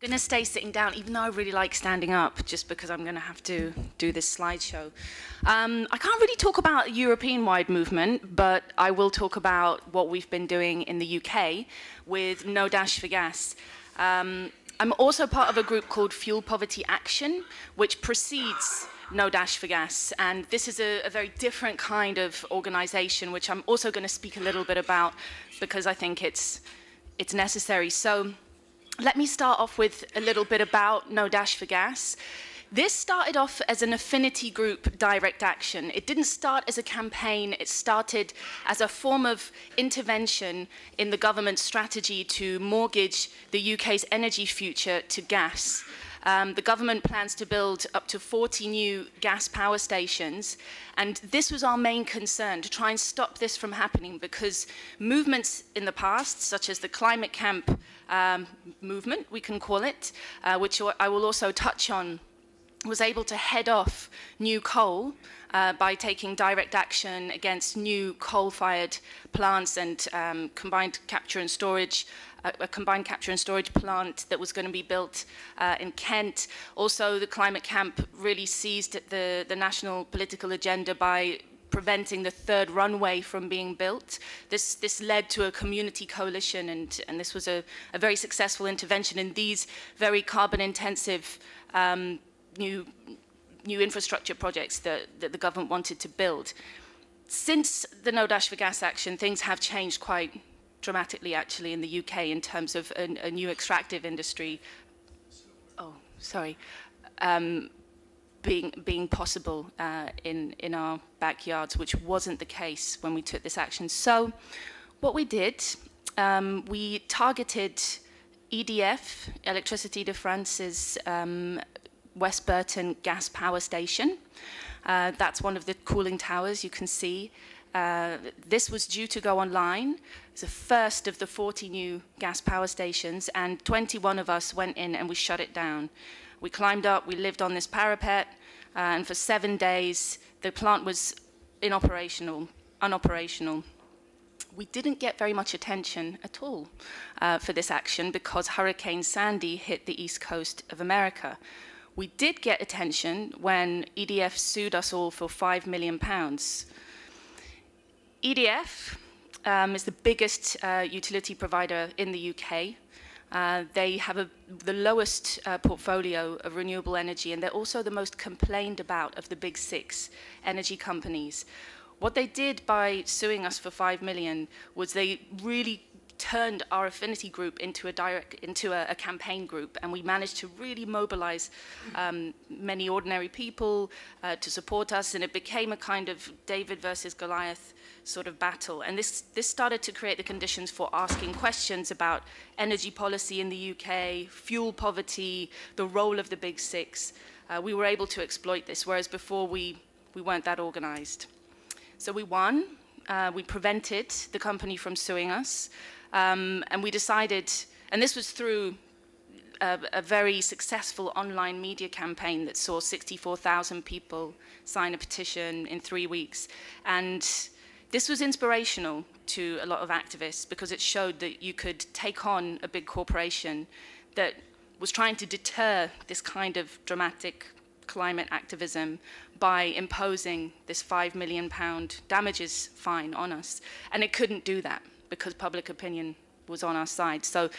Going to stay sitting down, even though I really like standing up, just because I'm going to have to do this slideshow. I can't really talk about a European-wide movement, but I will talk about what we've been doing in the UK with No Dash for Gas. I'm also part of a group called Fuel Poverty Action, which precedes No Dash for Gas. And this is a very different kind of organization, which I'm also going to speak a little bit about because I think it's necessary. So let me start off with a little bit about No Dash for Gas. This started off as an affinity group direct action. It didn't start as a campaign. It started as a form of intervention in the government's strategy to mortgage the UK's energy future to gas. The government plans to build up to 40 new gas power stations, and this was our main concern, to try and stop this from happening, because movements in the past, such as the climate camp movement, we can call it, which I will also touch on, was able to head off new coal by taking direct action against new coal-fired plants and combined capture and storage, a combined capture and storage plant that was going to be built in Kent. Also, the climate camp really seized the national political agenda by preventing the third runway from being built. This led to a community coalition, and this was a very successful intervention in these very carbon-intensive new infrastructure projects that the government wanted to build. Since the No Dash for Gas action, things have changed quite dramatically, actually, in the UK in terms of a new extractive industry. Oh, sorry. Being possible in our backyards, which wasn't the case when we took this action. So what we did, we targeted EDF, Electricité de France's West Burton gas power station. That's one of the cooling towers you can see. This was due to go online. It's the first of the 40 new gas power stations, and 21 of us went in and we shut it down. We climbed up, we lived on this parapet, and for 7 days, the plant was unoperational. We didn't get very much attention at all for this action because Hurricane Sandy hit the east coast of America. We did get attention when EDF sued us all for £5 million. EDF is the biggest utility provider in the UK. They have the lowest portfolio of renewable energy, and they're also the most complained about of the big 6 energy companies. What they did by suing us for £5 million was they really turned our affinity group into a campaign group, and we managed to really mobilize many ordinary people to support us, and it became a kind of David versus Goliath sort of battle. And this started to create the conditions for asking questions about energy policy in the UK, fuel poverty, the role of the big 6. We were able to exploit this, whereas before we weren't that organized. So we won. We prevented the company from suing us. And we decided, and this was through a very successful online media campaign that saw 64,000 people sign a petition in 3 weeks. And this was inspirational to a lot of activists because it showed that you could take on a big corporation that was trying to deter this kind of dramatic climate activism by imposing this £5 million damages fine on us. And it couldn't do that because public opinion was on our side. So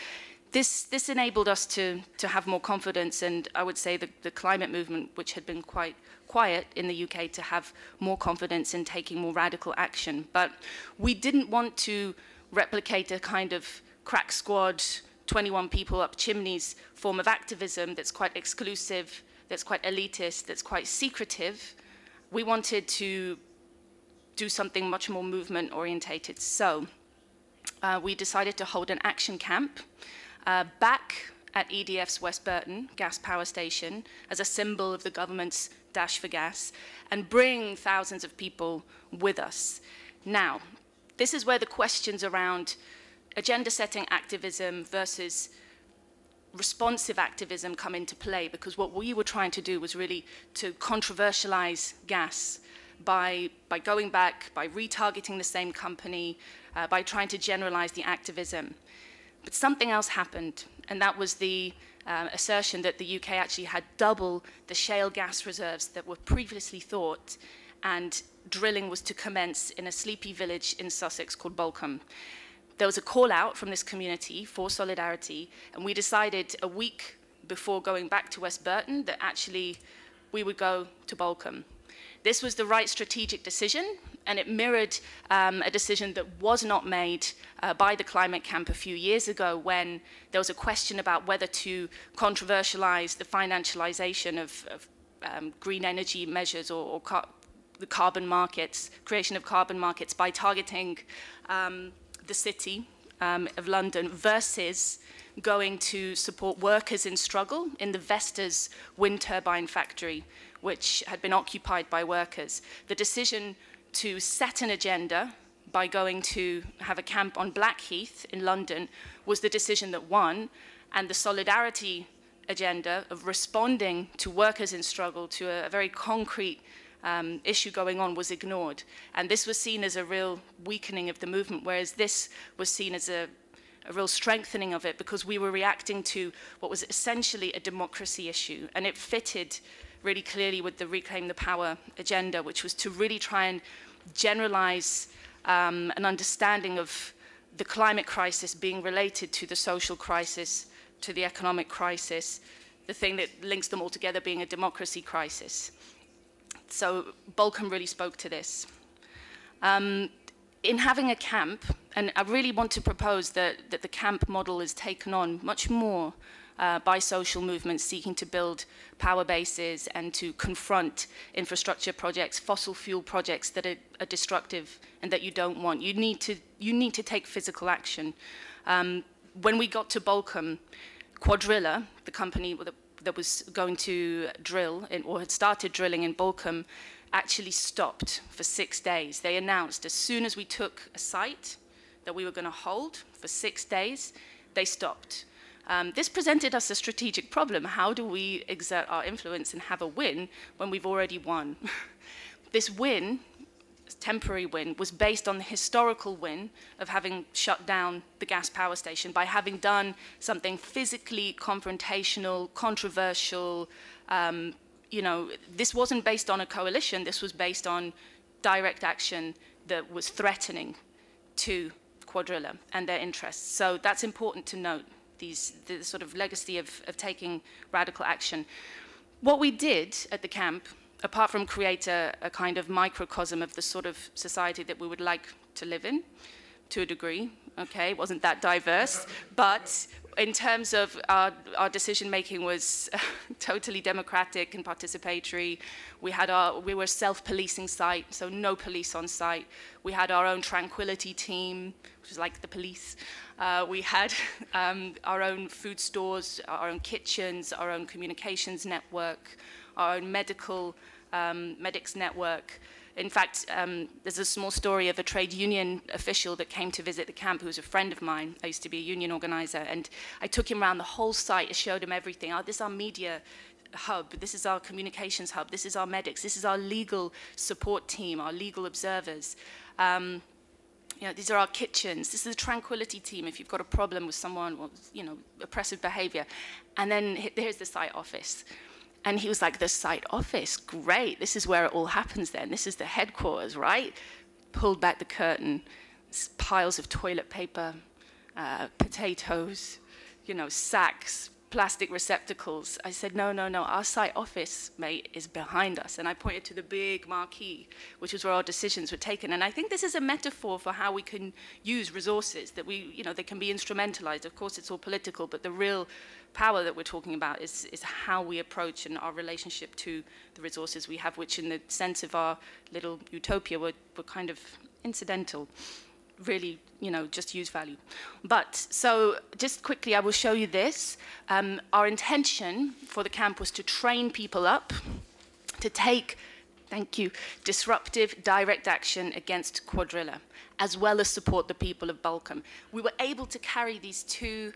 this enabled us to have more confidence, and I would say the climate movement, which had been quite quiet in the UK, to have more confidence in taking more radical action. But we didn't want to replicate a kind of crack squad, 21 people up chimneys form of activism that's quite exclusive, that's quite elitist, that's quite secretive. We wanted to do something much more movement orientated. So we decided to hold an action camp back at EDF's West Burton gas power station as a symbol of the government's dash for gas, and bring thousands of people with us. Now, this is where the questions around agenda-setting activism versus responsive activism come into play, because what we were trying to do was really to controversialize gas by going back, by retargeting the same company, by trying to generalize the activism. But something else happened, and that was the assertion that the UK actually had double the shale gas reserves that were previously thought, and drilling was to commence in a sleepy village in Sussex called Bolcombe. There was a call out from this community for solidarity, and we decided a week before going back to West Burton that actually we would go to Bolcombe. This was the right strategic decision, and it mirrored a decision that was not made by the climate camp a few years ago, when there was a question about whether to controversialize the financialization of green energy measures or the carbon markets, creation of carbon markets by targeting the city of London versus going to support workers in struggle in the Vestas wind turbine factory, which had been occupied by workers. The decision to set an agenda by going to have a camp on Blackheath in London was the decision that won, and the solidarity agenda of responding to workers in struggle, to a very concrete issue going on, was ignored. And this was seen as a real weakening of the movement, whereas this was seen as a real strengthening of it, because we were reacting to what was essentially a democracy issue, and it fitted really clearly with the Reclaim the Power agenda, which was to really try and generalize an understanding of the climate crisis being related to the social crisis, to the economic crisis, the thing that links them all together being a democracy crisis. So Bolcombe really spoke to this. In having a camp, and I really want to propose that the camp model is taken on much more by social movements seeking to build power bases and to confront infrastructure projects, fossil fuel projects that are destructive and that you don't want. You need to take physical action. When we got to Bolcombe, Quadrilla, the company that was going to drill or had started drilling in Bolcombe, actually stopped for 6 days. They announced as soon as we took a site that we were going to hold for 6 days, they stopped. This presented us a strategic problem. How do we exert our influence and have a win when we've already won? This win, temporary win, was based on the historical win of having shut down the gas power station by having done something physically confrontational, controversial. You know, this wasn't based on a coalition. This was based on direct action that was threatening to Quadrilla and their interests. So that's important to note, the sort of legacy of taking radical action. What we did at the camp, apart from create a kind of microcosm of the sort of society that we would like to live in, to a degree, okay, it wasn't that diverse, but in terms of our decision-making was totally democratic and participatory. We were a self-policing site, so no police on site. We had our own tranquility team, which was like the police. We had our own food stores, our own kitchens, our own communications network, our own medics network. In fact, there's a small story of a trade union official that came to visit the camp who was a friend of mine. I used to be a union organizer, and I took him around the whole site. I showed him everything. Oh, this is our media hub. This is our communications hub. This is our medics. This is our legal support team, our legal observers. You know, these are our kitchens. This is a tranquility team if you've got a problem with someone or, you know, oppressive behavior. And then here's the site office. And he was like, the site office, great. This is where it all happens then. This is the headquarters, right? Pulled back the curtain, piles of toilet paper, potatoes, you know, sacks, plastic receptacles. I said, no, no, no, our site office, mate, is behind us. And I pointed to the big marquee, which was where our decisions were taken. And I think this is a metaphor for how we can use resources, that we, you know, they can be instrumentalized. Of course, it's all political, but the real power that we're talking about is how we approach and our relationship to the resources we have, which in the sense of our little utopia were kind of incidental, really, you know, just use value. But, so just quickly, I will show you this. Our intention for the camp was to train people up to take, thank you, disruptive direct action against Quadrilla, as well as support the people of Bolcombe. We were able to carry these two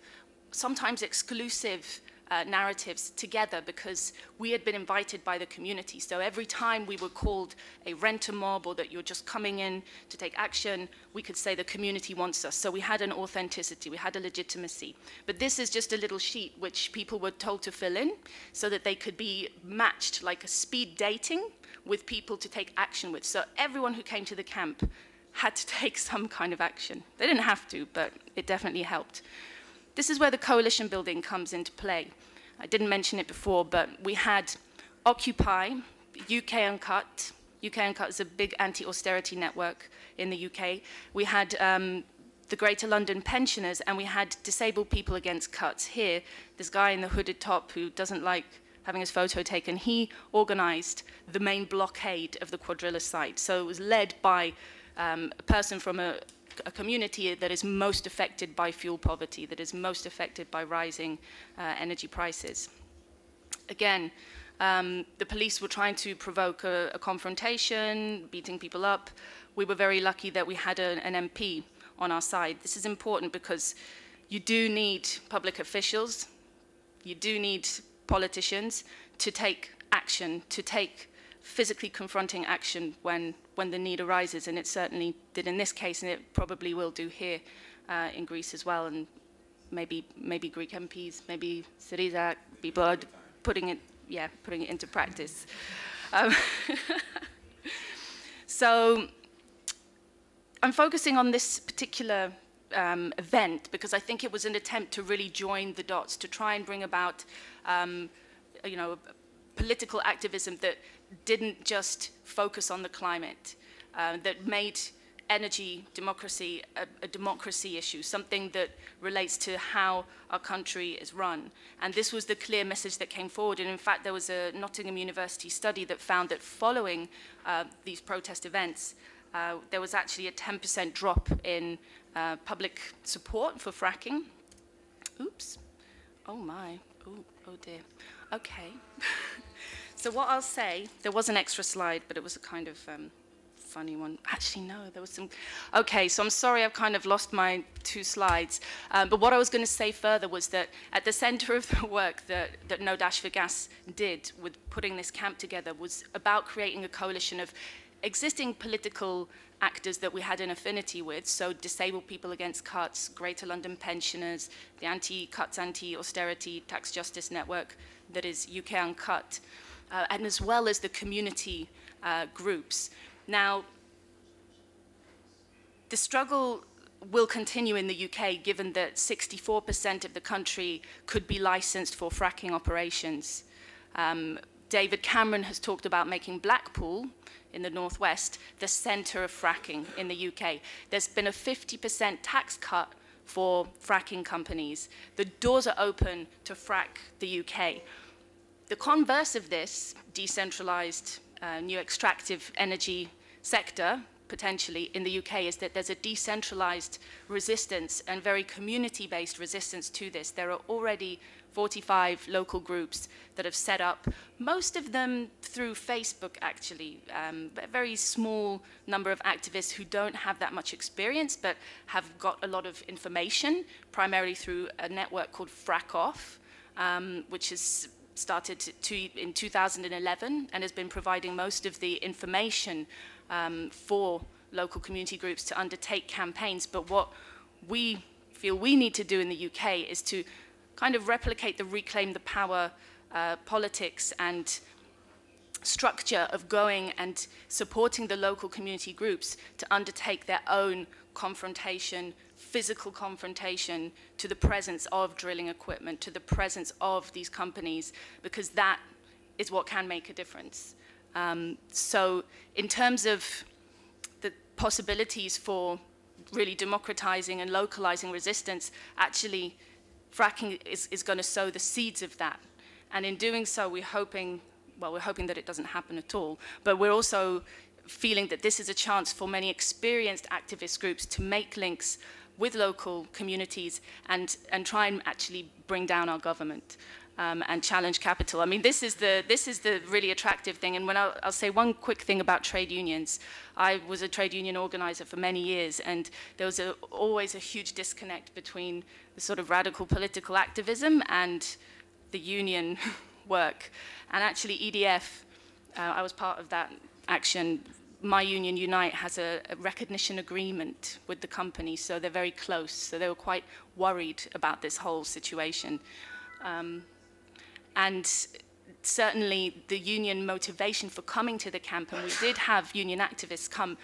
sometimes exclusive narratives together because we had been invited by the community. So every time we were called a renter mob or that you're just coming in to take action, we could say the community wants us. So we had an authenticity, we had a legitimacy. But this is just a little sheet which people were told to fill in so that they could be matched like a speed dating with people to take action with. So everyone who came to the camp had to take some kind of action. They didn't have to, but it definitely helped. This is where the coalition building comes into play. I didn't mention it before, but we had Occupy, UK Uncut. UK Uncut is a big anti-austerity network in the UK. We had the Greater London Pensioners, and we had Disabled People Against Cuts. Here, this guy in the hooded top who doesn't like having his photo taken, he organized the main blockade of the Quadrilla site. So it was led by a person from a community that is most affected by fuel poverty, that is most affected by rising energy prices. Again, the police were trying to provoke a confrontation, beating people up. We were very lucky that we had an MP on our side. This is important because you do need public officials, you do need politicians to take action, to take physically confronting action when the need arises, and it certainly did in this case, and it probably will do here in Greece as well, and maybe Greek MPs, maybe SYRIZA people are putting it into practice. So I'm focusing on this particular event because I think it was an attempt to really join the dots, to try and bring about political activism that didn't just focus on the climate, that made energy democracy a democracy issue, something that relates to how our country is run. And this was the clear message that came forward. And in fact, there was a Nottingham University study that found that following these protest events, there was actually a 10% drop in public support for fracking. Oops. Oh my. Oh dear. Okay. So what I'll say, there was an extra slide, but it was a kind of funny one. Actually, no, there was some. Okay, so I'm sorry I've kind of lost my two slides. But what I was going to say further was that at the center of the work that No Dash for Gas did with putting this camp together was about creating a coalition of existing political actors that we had an affinity with, so Disabled People Against Cuts, Greater London Pensioners, the Anti-Cuts, Anti-Austerity Tax Justice Network that is UK Uncut, and as well as the community groups. Now, the struggle will continue in the UK given that 64% of the country could be licensed for fracking operations. David Cameron has talked about making Blackpool in the northwest the center of fracking in the UK. There's been a 50% tax cut for fracking companies. The doors are open to frack the UK. The converse of this decentralized new extractive energy sector, potentially in the UK, is that there's a decentralized resistance and very community-based resistance to this. There are already 45 local groups that have set up, most of them through Facebook, actually. A very small number of activists who don't have that much experience, but have got a lot of information, primarily through a network called Frack Off, which is started in 2011 and has been providing most of the information for local community groups to undertake campaigns. But what we feel we need to do in the UK is to kind of replicate the Reclaim the Power politics and structure of going and supporting the local community groups to undertake their own confrontation, physical confrontation to the presence of drilling equipment, to the presence of these companies, because that is what can make a difference. So in terms of the possibilities for really democratizing and localizing resistance, actually fracking is going to sow the seeds of that. And in doing so, we're hoping that it doesn't happen at all, but we're also feeling that this is a chance for many experienced activist groups to make links with local communities and try and actually bring down our government and challenge capital. I mean, this is the really attractive thing. And when I'll say one quick thing about trade unions. I was a trade union organizer for many years, and there was always a huge disconnect between the sort of radical political activism and the union work. And actually EDF, I was part of that action. My union, Unite, has a recognition agreement with the company, so they're very close. So they were quite worried about this whole situation. And certainly the union motivation for coming to the camp, and we did have union activists come,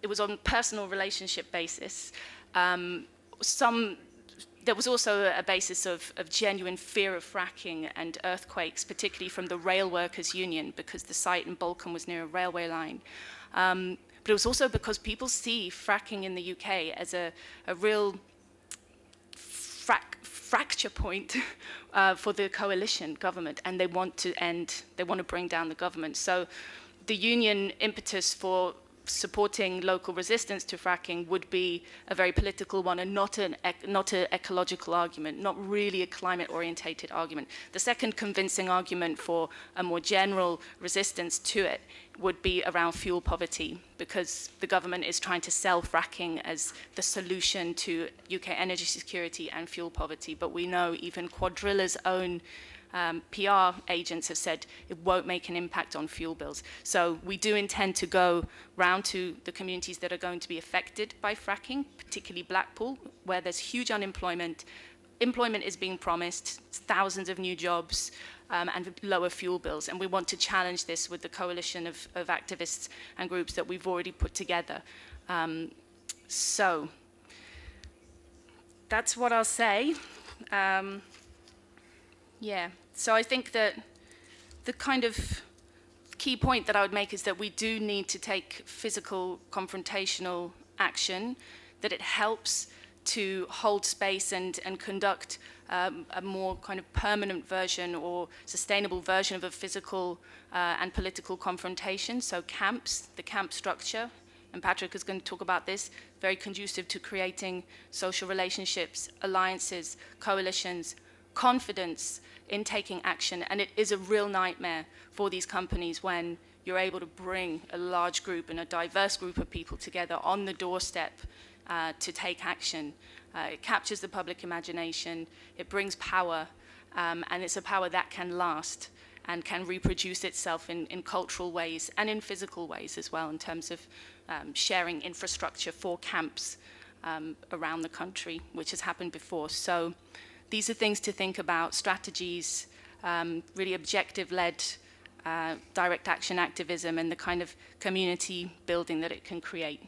it was on a personal relationship basis. There was also a basis of genuine fear of fracking and earthquakes, particularly from the rail workers union, because the site in Balkan was near a railway line. But it was also because people see fracking in the UK as a real fracture point for the coalition government, and they want to bring down the government. So the union impetus for supporting local resistance to fracking would be a very political one and not an ecological argument, not really a climate-orientated argument. The second convincing argument for a more general resistance to it would be around fuel poverty, because the government is trying to sell fracking as the solution to UK energy security and fuel poverty. But we know even Quadrilla's own PR agents have said it won't make an impact on fuel bills. So we do intend to go round to the communities that are going to be affected by fracking, particularly Blackpool, where there's huge unemployment. Employment is being promised, thousands of new jobs, and lower fuel bills. And we want to challenge this with the coalition of activists and groups that we've already put together. So that's what I'll say. Yeah, so I think that the kind of key point that I would make is that we do need to take physical confrontational action, that it helps to hold space and conduct a more kind of permanent version or sustainable version of a physical and political confrontation. So camps, the camp structure, and Patrick is going to talk about this, very conducive to creating social relationships, alliances, coalitions, confidence in taking action. And it is a real nightmare for these companies when you're able to bring a large group and a diverse group of people together on the doorstep to take action. It captures the public imagination, it brings power, and it's a power that can last and can reproduce itself in cultural ways and in physical ways as well, in terms of sharing infrastructure for camps around the country, which has happened before. So these are things to think about, strategies, really objective-led direct action activism, and the kind of community building that it can create.